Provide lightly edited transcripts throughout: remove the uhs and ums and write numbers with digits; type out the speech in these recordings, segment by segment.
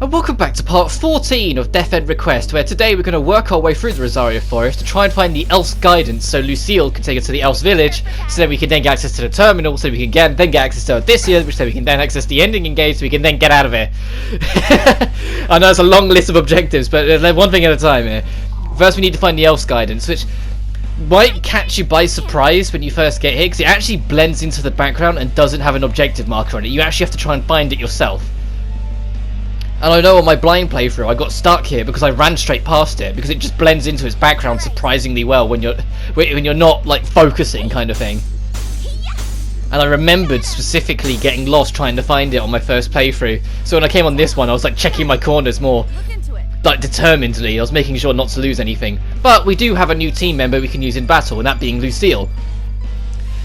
And welcome back to part 14 of Death End Request, where today we're going to work our way through the Rosario Forest to try and find the Elf's guidance so Lucil can take us to the Elf's village, so then we can then get access to the terminal, so we can then get access to Odysseus, which then we can then access the ending engage, so we can then get out of here. I know it's a long list of objectives, but one thing at a time here. First we need to find the Elf's guidance, which might catch you by surprise when you first get here, because it actually blends into the background and doesn't have an objective marker on it. You actually have to try and find it yourself. And I know on my blind playthrough I got stuck here because I ran straight past it, because it just blends into its background surprisingly well when you're not like focusing, kind of thing. And I remembered specifically getting lost trying to find it on my first playthrough, so when I came on this one I was like checking my corners more, like determinedly. I was making sure not to lose anything. But we do have a new team member we can use in battle, and that being Lucil.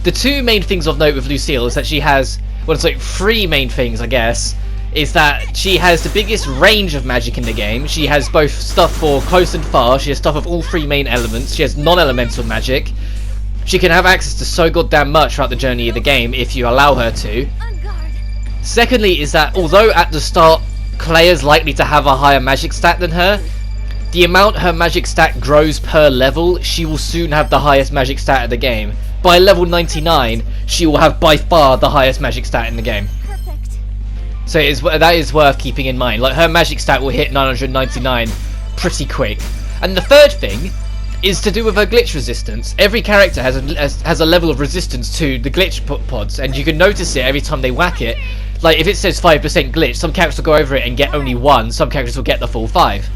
The two main things of note with Lucil is that she has, well, it's like three main things I guess, is that she has the biggest range of magic in the game. She has both stuff for close and far, she has stuff of all three main elements, she has non-elemental magic. She can have access to so goddamn much throughout the journey of the game if you allow her to. Secondly is that although at the start Claire's likely to have a higher magic stat than her, the amount her magic stat grows per level, she will soon have the highest magic stat of the game. By level 99, she will have by far the highest magic stat in the game. So that is worth keeping in mind. Like, her magic stat will hit 999 pretty quick. And the third thing is to do with her glitch resistance. Every character has a level of resistance to the glitch pods, and you can notice it every time they whack it. Like, if it says 5% glitch, some characters will go over it and get only 1, some characters will get the full 5.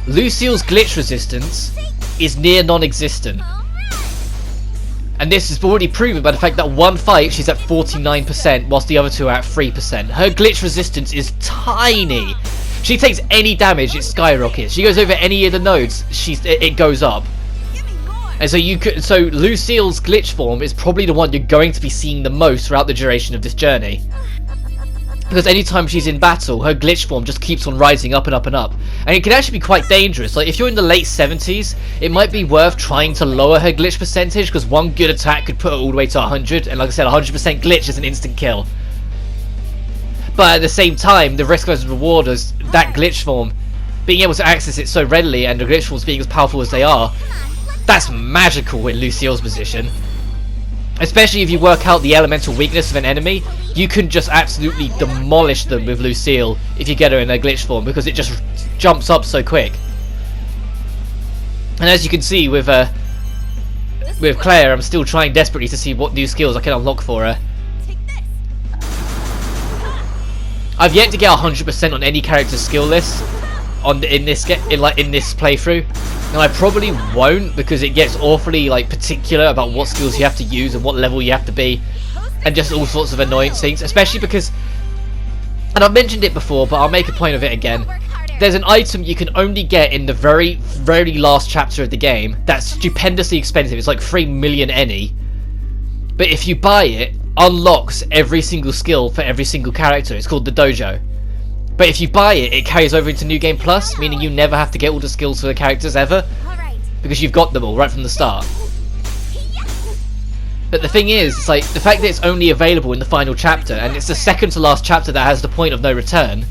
Lucil's glitch resistance is near non-existent. And this is already proven by the fact that one fight she's at 49%, whilst the other two are at 3%. Her glitch resistance is tiny. She takes any damage, it skyrockets. She goes over any of the nodes, it goes up. And so Lucil's glitch form is probably the one you're going to be seeing the most throughout the duration of this journey. Because anytime she's in battle, her glitch form just keeps on rising up and up and up. And it can actually be quite dangerous. Like, if you're in the late 70s, it might be worth trying to lower her glitch percentage, because one good attack could put her all the way to 100, and like I said, 100% glitch is an instant kill. But at the same time, the risk versus reward is that glitch form, being able to access it so readily, and the glitch forms being as powerful as they are, that's magical in Lucil's position. Especially if you work out the elemental weakness of an enemy, you can just absolutely demolish them with Lucil if you get her in her glitch form, because it just jumps up so quick. And as you can see with Claire, I'm still trying desperately to see what new skills I can unlock for her. I've yet to get 100% on any character's skill list in this playthrough, and I probably won't, because it gets awfully particular about what skills you have to use and what level you have to be, and just all sorts of annoying things. Especially because, and I've mentioned it before, but I'll make a point of it again, there's an item you can only get in the very, very last chapter of the game that's stupendously expensive. It's like 3 million eni, but if you buy it, unlocks every single skill for every single character. It's called the dojo. But if you buy it, it carries over into New Game Plus, meaning you never have to get all the skills for the characters ever, because you've got them all right from the start. But the thing is, it's like, the fact that it's only available in the final chapter, and it's the second to last chapter that has the point of no return,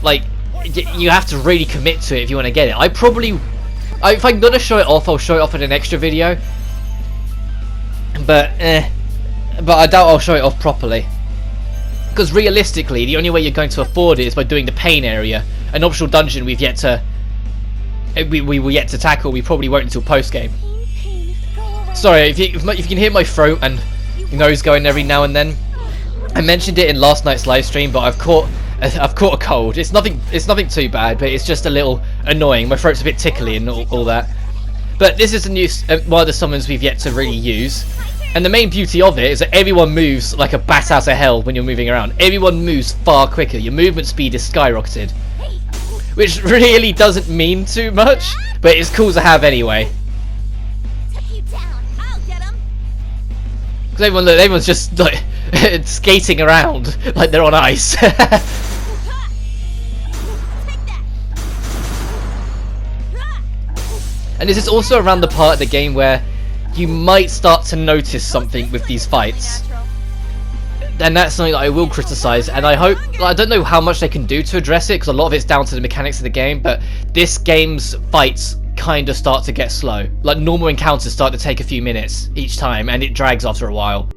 like, you have to really commit to it if you want to get it. If I'm gonna show it off, I'll show it off in an extra video, but I doubt I'll show it off properly. Because realistically, the only way you're going to afford it is by doing the pain area, an optional dungeon we will yet to tackle. We probably won't until post game. Sorry if you can hear my throat and nose going every now and then. I mentioned it in last night's live stream, but I've caught a cold. It's nothing too bad, but it's just a little annoying. My throat's a bit tickly and all that. But this is a new one of the summons we've yet to really use. And the main beauty of it is that everyone moves like a bat out of hell when you're moving around. Everyone moves far quicker. Your movement speed is skyrocketed. Which really doesn't mean too much, but it's cool to have anyway. Because everyone's just like skating around like they're on ice. And this is also around the part of the game where you might start to notice something with these fights. and that's something that I will criticise, and I hope, I don't know how much they can do to address it, because a lot of it's down to the mechanics of the game, but this game's fights kind of start to get slow. Like, normal encounters start to take a few minutes each time, and it drags after a while.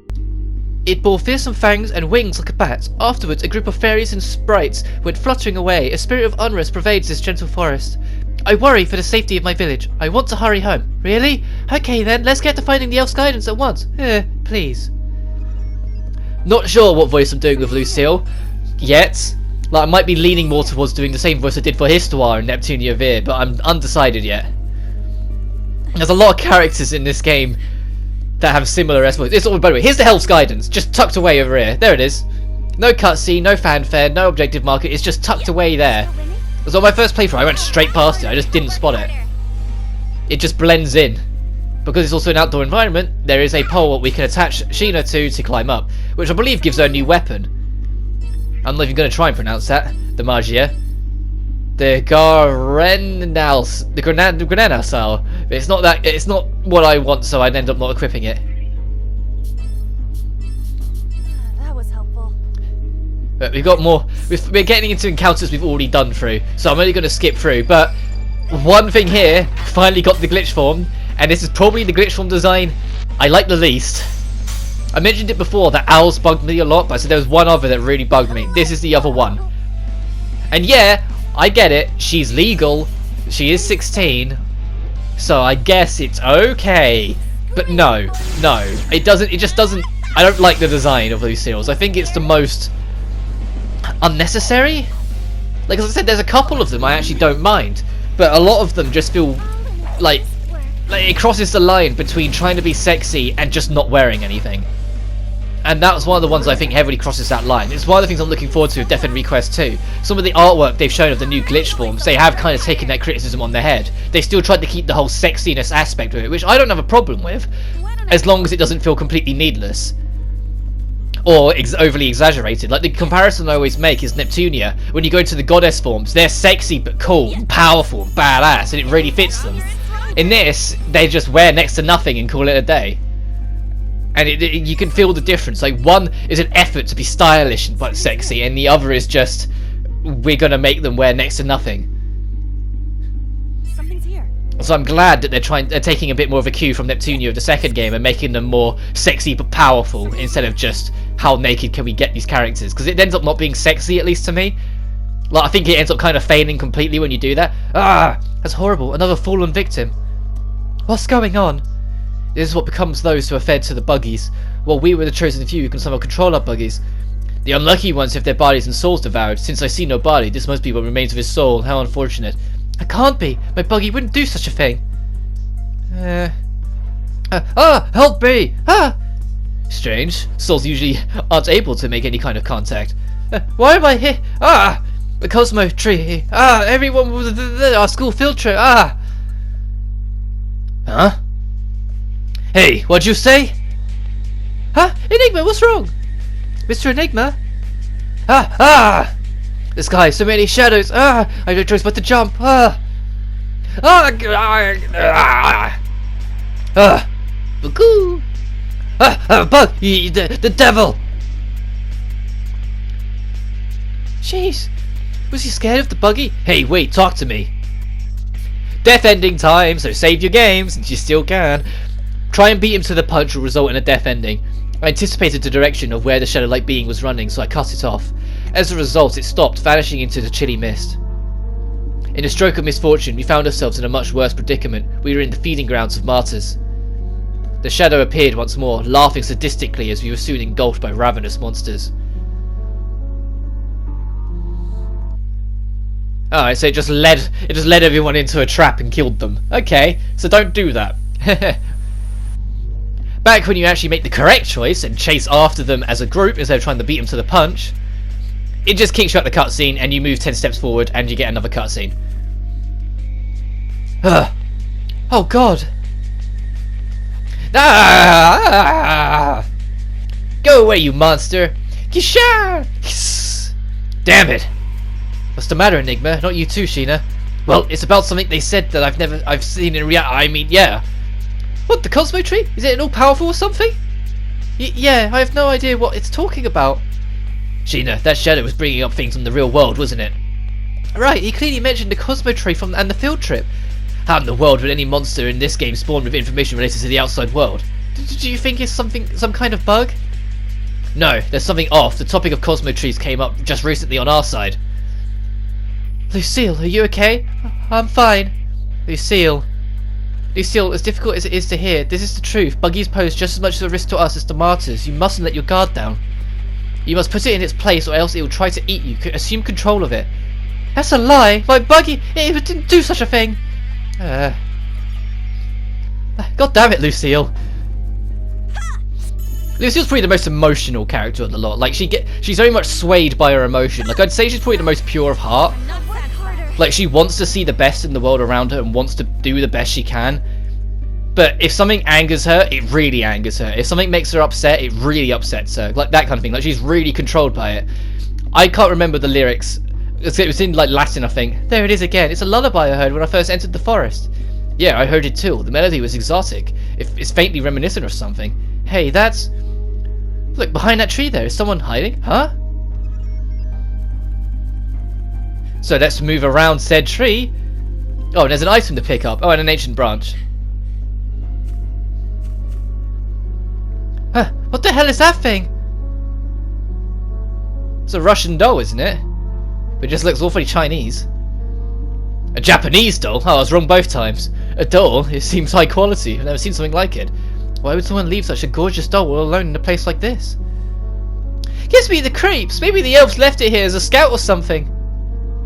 It bore fearsome fangs and wings like a bat. Afterwards, a group of fairies and sprites went fluttering away. A spirit of unrest pervades this gentle forest. I worry for the safety of my village. I want to hurry home. Really? Okay then, let's get to finding the elf's guidance at once. Please. Not sure what voice I'm doing with Lucil yet. Like, I might be leaning more towards doing the same voice I did for Histoire and Neptunia Veer, but I'm undecided yet. There's a lot of characters in this game that have similar voices. By the way, here's the Elf's Guidance, just tucked away over here. There it is. No cutscene, no fanfare, no objective marker. It's just tucked away there. So on my first playthrough, I went straight past it. I just didn't spot it. It just blends in. Because it's also an outdoor environment, there is a pole we can attach Shina to climb up, which I believe gives her a new weapon. I'm not even going to try and pronounce that. The magia. The Grenanasal. It's not that. It's not what I want, so I'd end up not equipping it. That was helpful. But we've got more. We're getting into encounters we've already done through, so I'm only going to skip through. But one thing here, finally got the glitch form, and this is probably the glitch form design I like the least. I mentioned it before that owls bugged me a lot, but I said there was one other that really bugged me. This is the other one. And yeah, I get it. She's legal. She is 16. So I guess it's okay. But no. It doesn't. It just doesn't. I don't like the design of Lucil's. I think it's the most unnecessary. Like, as I said, there's a couple of them I actually don't mind. But a lot of them just feel like it crosses the line between trying to be sexy and just not wearing anything. And that's one of the ones I think heavily crosses that line. It's one of the things I'm looking forward to with Death End Request 2. Some of the artwork they've shown of the new glitch forms, they have kind of taken that criticism on their head. They still tried to keep the whole sexiness aspect of it, which I don't have a problem with, as long as it doesn't feel completely needless. Or overly exaggerated. Like, the comparison I always make is Neptunia. When you go into the goddess forms, they're sexy but cool, and powerful, and badass, and it really fits them. In this, they just wear next to nothing and call it a day. And you can feel the difference. Like, one is an effort to be stylish but sexy, and the other is just, we're gonna make them wear next to nothing. Something's here. So I'm glad that they're taking a bit more of a cue from Neptunia of the second game and making them more sexy but powerful, instead of just how naked can we get these characters, because it ends up not being sexy, at least to me. Like, I think it ends up kind of failing completely when you do that. That's horrible. Another fallen victim. What's going on? This is what becomes those who are fed to the buggies. Well, we were the chosen few who can somehow control our buggies. The unlucky ones have their bodies and souls devoured. Since I see no body, this must be what remains of his soul. How unfortunate. It can't be. My buggy wouldn't do such a thing. Help me! Strange. Souls usually aren't able to make any kind of contact. Why am I here? The Cosmo tree. Everyone was our school field trip. Huh? Hey, what'd you say? Enigma, what's wrong? Mr. Enigma? The sky, so many shadows. I have no choice but to jump. Bugoo. Bug, the devil. Jeez, was he scared of the buggy? Hey, wait, talk to me. Death ending time, so save your game since you still can. Try and beat him to the punch will result in a death ending. I anticipated the direction of where the shadow-like being was running, so I cut it off. As a result, it stopped, vanishing into the chilly mist. In a stroke of misfortune, we found ourselves in a much worse predicament. We were in the feeding grounds of martyrs. The shadow appeared once more, laughing sadistically as we were soon engulfed by ravenous monsters. Alright, so it just led everyone into a trap and killed them. Okay, so don't do that. Back when you actually make the correct choice and chase after them as a group instead of trying to beat them to the punch, it just kicks you out the cutscene and you move 10 steps forward and you get another cutscene. Oh god. Go away, you monster. Kisha! Damn it. What's the matter, Enigma? Not you too, Shina. Well, it's about something they said that I've seen in reality. I mean, yeah. What, the Cosmo Tree? Is it an all-powerful or something? Yeah, I have no idea what it's talking about. Shina, that shadow was bringing up things from the real world, wasn't it? Right, he clearly mentioned the Cosmo Tree and the field trip. How in the world would any monster in this game spawn with information related to the outside world? Do you think it's some kind of bug? No, there's something off. The topic of Cosmo Trees came up just recently on our side. Lucille, are you okay? I'm fine. Lucille, as difficult as it is to hear, this is the truth. Buggies pose just as much of a risk to us as the martyrs. You mustn't let your guard down. You must put it in its place or else it will try to eat you. Assume control of it. That's a lie! My Buggy, it didn't do such a thing! God damn it, Lucille. Lucille's probably the most emotional character of the lot. Like, she's very much swayed by her emotion. Like, I'd say she's probably the most pure of heart. Like, she wants to see the best in the world around her and wants to do the best she can. But if something angers her, it really angers her. If something makes her upset, it really upsets her. Like, that kind of thing. Like, she's really controlled by it. I can't remember the lyrics. It was in, like, Latin, I think. There it is again. It's a lullaby I heard when I first entered the forest. Yeah, I heard it too. The melody was exotic. It's faintly reminiscent of something. Hey, that's... Look, behind that tree there. Is someone hiding? Huh? So let's move around said tree. Oh, and there's an item to pick up. Oh, and an ancient branch. Huh, what the hell is that thing? It's a Russian doll, isn't it? But it just looks awfully Chinese. A Japanese doll? Oh, I was wrong both times. A doll? It seems high quality. I've never seen something like it. Why would someone leave such a gorgeous doll all alone in a place like this? Gives me the creeps. Maybe the elves left it here as a scout or something.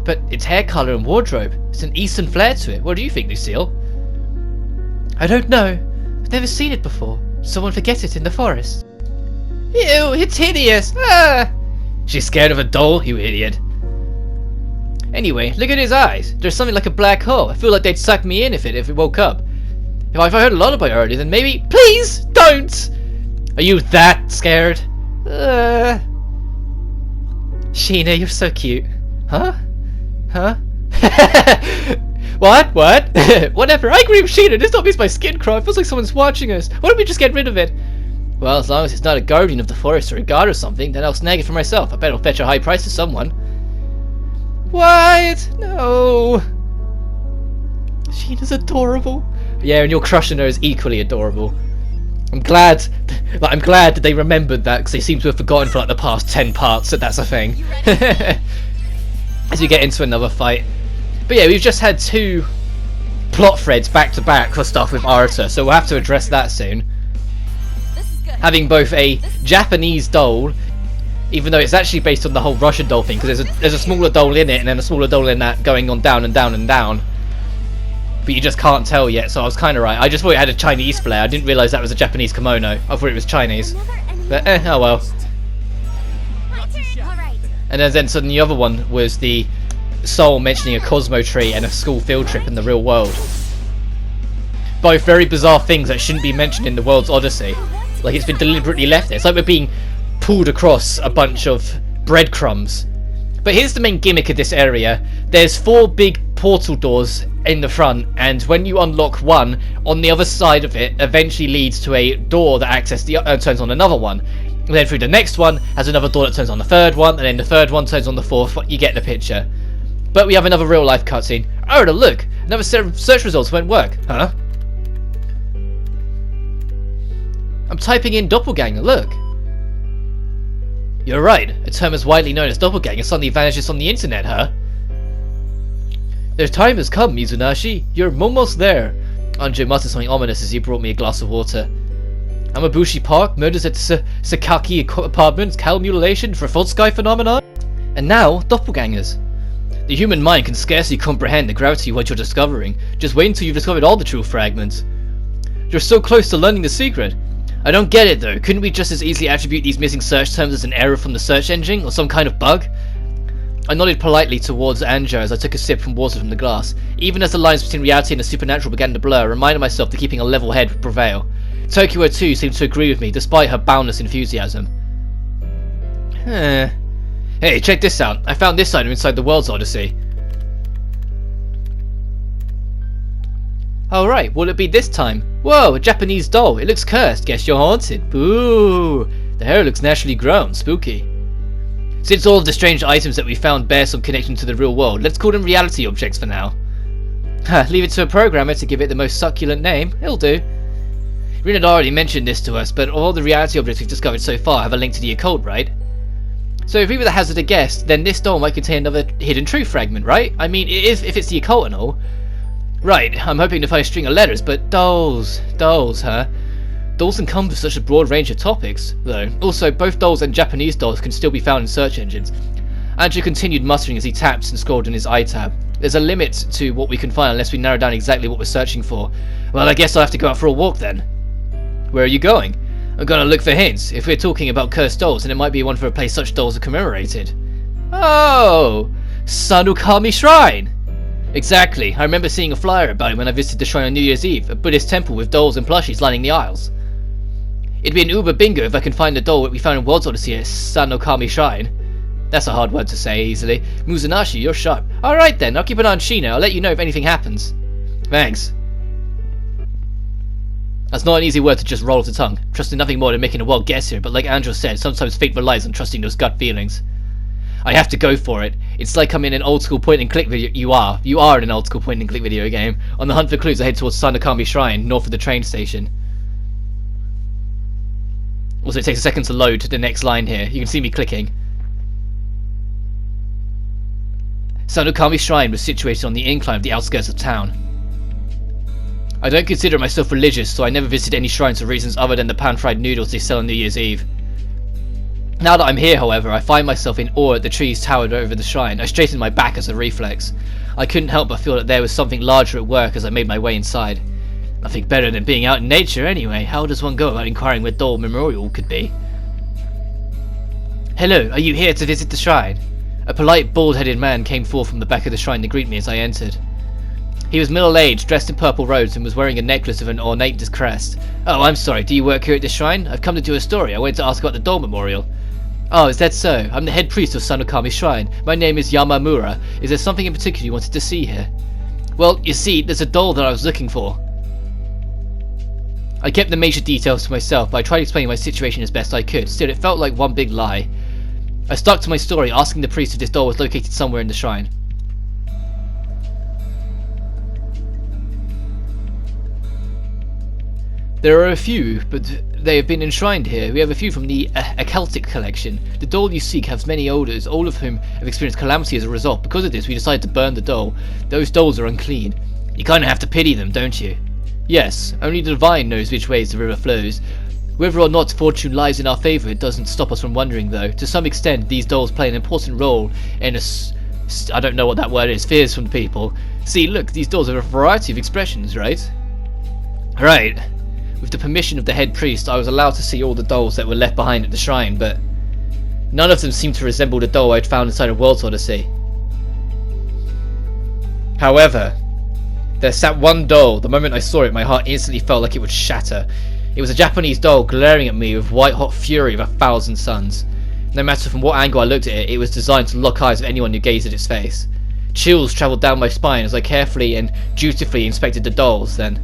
But its hair colour and wardrobe. It's an eastern flair to it. What do you think, Lucille? I don't know. I've never seen it before. Someone forget it in the forest. Ew, it's hideous. Ah! She's scared of a doll, you idiot. Anyway, look at his eyes. There's something like a black hole. I feel like they'd suck me in if it woke up. If I heard a lullaby earlier, then maybe... Please, don't! Are you that scared? Shina, you're so cute. Huh? Huh? What? Whatever, I agree with Shina. This not makes my skin crawl. It feels like someone's watching us. Why don't we just get rid of it? Well, as long as it's not a guardian of the forest or a guard or something, then I'll snag it for myself. I bet it'll fetch a high price to someone. What? No. Shina's adorable. Yeah, and your crush on her is equally adorable. I'm glad that they remembered that, because they seem to have forgotten for like the past 10 parts that that's a thing. As we get into another fight. But yeah, we've just had 2 plot threads back to back for stuff with Arta, so we'll have to address that soon. Having both a Japanese doll, even though it's actually based on the whole Russian doll thing, because there's a smaller doll in it and then a smaller doll in that going on down and down and down. But you just can't tell yet, so I was kind of right. I just thought it had a Chinese flair. I didn't realise that was a Japanese kimono. I thought it was Chinese. But oh well. And then so the other one was the soul mentioning a Cosmo tree and a school field trip in the real world. Both very bizarre things that shouldn't be mentioned in the world's Odyssey. Like, it's been deliberately left there. It's like we're being pulled across a bunch of breadcrumbs. But here's the main gimmick of this area. There's 4 big portal doors in the front, and when you unlock one, on the other side of it eventually leads to a door that turns on another one. And then through the next one has another door that turns on the third one, and then the third one turns on the fourth. You get the picture. But we have another real life cutscene. Oh, look! Another set of search results won't work. Huh? I'm typing in doppelganger, look! You're right, a term as widely known as doppelganger suddenly vanishes from the internet, huh? Their time has come, Mizunashi. You're almost there. Anjo muttered something ominous as he brought me a glass of water. Amabushi Park, murders at Sakaki apartments, cow mutilation, Trafalsky phenomenon? And now, doppelgangers. The human mind can scarcely comprehend the gravity of what you're discovering. Just wait until you've discovered all the true fragments. You're so close to learning the secret. I don't get it though. Couldn't we just as easily attribute these missing search terms as an error from the search engine, or some kind of bug? I nodded politely towards Anjo as I took a sip from water from the glass. Even as the lines between reality and the supernatural began to blur, I reminded myself that keeping a level head would prevail. Tokyo too seemed to agree with me, despite her boundless enthusiasm. Hey, check this out. I found this item inside the World's Odyssey. Alright, will it be this time? Whoa, a Japanese doll. It looks cursed. Guess you're haunted. Boo! The hair looks naturally grown. Spooky. Since all of the strange items that we found bear some connection to the real world, let's call them reality objects for now. Leave it to a programmer to give it the most succulent name. It'll do. Rina already mentioned this to us, but all the reality objects we've discovered so far have a link to the occult, right? So if we were to hazard a guess, then this doll might contain another hidden truth fragment, right? I mean, if it's the occult and all. Right, I'm hoping to find a string of letters, but dolls, huh? Dolls encompass such a broad range of topics, though. Also, both dolls and Japanese dolls can still be found in search engines. Andrew continued muttering as he tapped and scrolled in his iTab. There's a limit to what we can find unless we narrow down exactly what we're searching for. Well, I guess I'll have to go out for a walk then. Where are you going? I'm gonna look for hints. If we're talking about cursed dolls, then it might be one for a place such dolls are commemorated. Oh! Sanukami Shrine! Exactly. I remember seeing a flyer about it when I visited the shrine on New Year's Eve, a Buddhist temple with dolls and plushies lining the aisles. It'd be an uber bingo if I can find the doll that we found in World's Odyssey at Sanukami Shrine. That's a hard word to say easily. Muzanashi, you're sharp. Alright then, I'll keep an eye on Shina. I'll let you know if anything happens. Thanks. That's not an easy word to just roll off the tongue, trusting nothing more than making a wild guess here, but like Andrew said, sometimes fate relies on trusting those gut feelings. I have to go for it. It's like I'm in an old school point and click video. You are in an old school point and click video game. On the hunt for clues, I head towards Sanukami Shrine, north of the train station. Also, it takes a second to load the next line here. You can see me clicking. Sanukami Shrine was situated on the incline of the outskirts of town. I don't consider myself religious, so I never visit any shrines for reasons other than the pan-fried noodles they sell on New Year's Eve. Now that I'm here, however, I find myself in awe at the trees towered over the shrine. I straightened my back as a reflex. I couldn't help but feel that there was something larger at work as I made my way inside. Nothing better than being out in nature anyway. How does one go about inquiring where Doll Memorial could be? Hello, are you here to visit the shrine? A polite, bald-headed man came forth from the back of the shrine to greet me as I entered. He was middle-aged, dressed in purple robes, and was wearing a necklace of an ornate crest. Oh, I'm sorry, do you work here at this shrine? I've come to do a story. I wanted to ask about the Doll Memorial. Oh, is that so? I'm the head priest of Sanukami Shrine. My name is Yamamura. Is there something in particular you wanted to see here? Well, you see, there's a doll that I was looking for. I kept the major details to myself, but I tried explaining my situation as best I could. Still, it felt like one big lie. I stuck to my story, asking the priest if this doll was located somewhere in the shrine. There are a few, but they have been enshrined here. We have a few from the Occultic collection. The doll you seek has many owners, all of whom have experienced calamity as a result. Because of this, we decided to burn the doll. Those dolls are unclean. You kinda have to pity them, don't you? Yes, only the divine knows which ways the river flows. Whether or not fortune lies in our favour, it doesn't stop us from wondering, though. To some extent, these dolls play an important role in I don't know what that word is, fears from the people. See, look, these dolls have a variety of expressions, right? Right. With the permission of the head priest, I was allowed to see all the dolls that were left behind at the shrine, but none of them seemed to resemble the doll I'd found inside of World's Odyssey. However, there sat one doll. The moment I saw it, my heart instantly felt like it would shatter. It was a Japanese doll glaring at me with white-hot fury of 1,000 suns. No matter from what angle I looked at it, it was designed to lock eyes with anyone who gazed at its face. Chills travelled down my spine as I carefully and dutifully inspected the dolls, then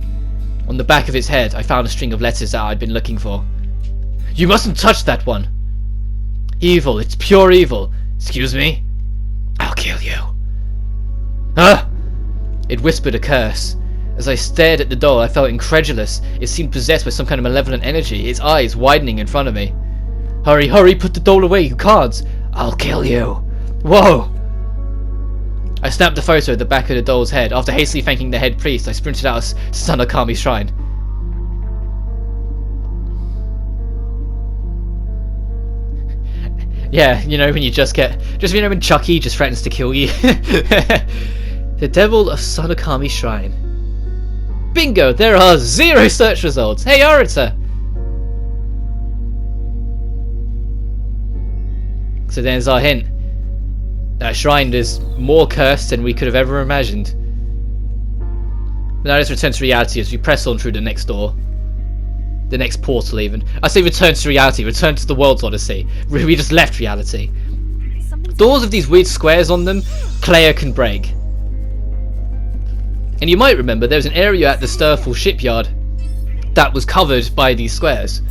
on the back of its head, I found a string of letters that I'd been looking for. You mustn't touch that one! Evil, it's pure evil. Excuse me? I'll kill you. Huh? It whispered a curse. As I stared at the doll, I felt incredulous. It seemed possessed with some kind of malevolent energy, its eyes widening in front of me. Hurry, hurry, put the doll away, you can't! I'll kill you! Whoa! I snapped a photo of the back of the doll's head. After hastily thanking the head priest, I sprinted out of Sanukami Shrine. Yeah, you know when you you know when Chucky just threatens to kill you. The Devil of Sanukami Shrine. Bingo! There are 0 search results! Hey, Orator! So there's our hint. That shrine is more cursed than we could have ever imagined. But now let's return to reality as we press on through the next door. The next portal even. I say return to reality, return to the World's Odyssey. We just left reality. Doors with these weird squares on them, player can break. And you might remember there was an area at the Sturful shipyard that was covered by these squares.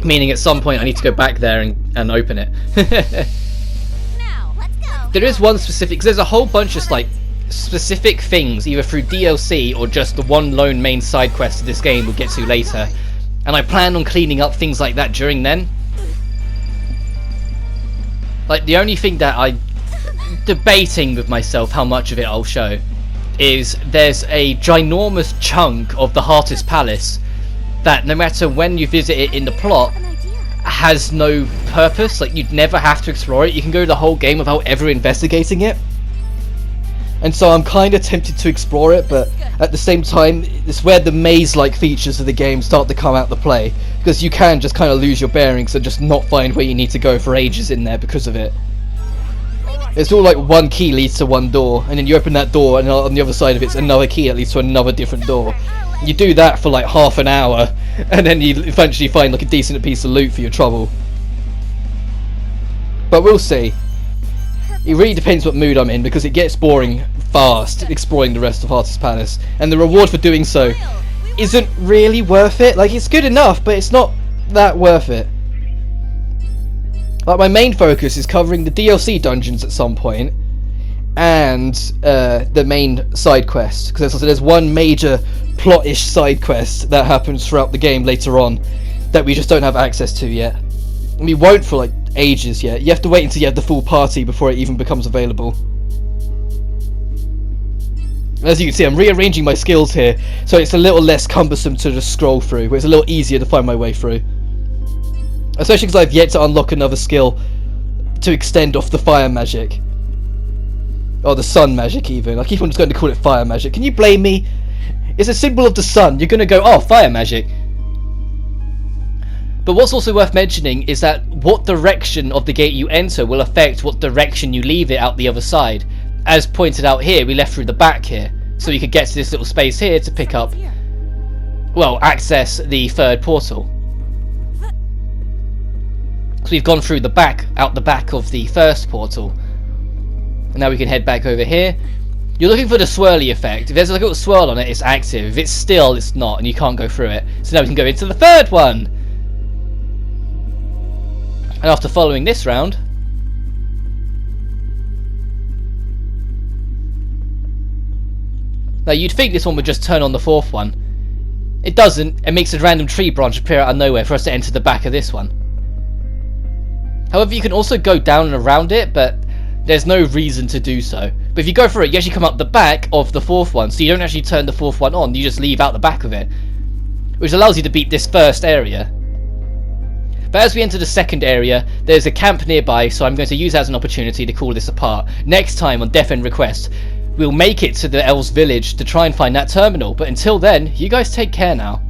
Meaning at some point I need to go back there and open it. Now, let's go. There is one specific, because there's a whole bunch of like specific things, either through DLC or just the one lone main side quest of this game we'll get to later. And I plan on cleaning up things like that during then. Like, the only thing that I'm debating with myself how much of it I'll show is there's a ginormous chunk of the Heartless Palace that no matter when you visit it in the plot An idea. has no purpose. Like, you'd never have to explore it. You can go the whole game without ever investigating it. And so I'm kind of tempted to explore it, but at the same time, it's where the maze-like features of the game start to come out to play, because you can just kind of lose your bearings and just not find where you need to go for ages in there because of it. It's all like one key leads to one door, and then you open that door, and on the other side of it's another key that leads to another different door. You do that for like half an hour, and then you eventually find like a decent piece of loot for your trouble. But we'll see. It really depends what mood I'm in, because it gets boring fast exploring the rest of Heartless Palace, and the reward for doing so isn't really worth it. Like, it's good enough, but it's not that worth it. Like, my main focus is covering the DLC dungeons at some point, and the main side quest, because there's one major plot-ish side quest that happens throughout the game later on that we just don't have access to yet. And we won't for like ages yet. You have to wait until you have the full party before it even becomes available. As you can see, I'm rearranging my skills here, so it's a little less cumbersome to just scroll through, where it's a little easier to find my way through. Especially because I've yet to unlock another skill to extend off the fire magic. Or the sun magic even. I keep on just going to call it fire magic. Can you blame me? It's a symbol of the sun. You're going to go, oh, fire magic. But what's also worth mentioning is that what direction of the gate you enter will affect what direction you leave it out the other side. As pointed out here, we left through the back here, so you could get to this little space here to pick up, well, access the third portal. So we've gone through the back, out the back of the first portal. And now we can head back over here. You're looking for the swirly effect. If there's a little swirl on it, it's active. If it's still, it's not, and you can't go through it. So now we can go into the third one. And after following this round, now you'd think this one would just turn on the fourth one. It doesn't. It makes a random tree branch appear out of nowhere for us to enter the back of this one. However, you can also go down and around it, but there's no reason to do so. But if you go through it, you actually come up the back of the fourth one, so you don't actually turn the fourth one on, you just leave out the back of it, which allows you to beat this first area. But as we enter the second area, there's a camp nearby, so I'm going to use that as an opportunity to call this apart. Next time on Death End Request, we'll make it to the Elves Village to try and find that terminal, but until then, you guys take care now.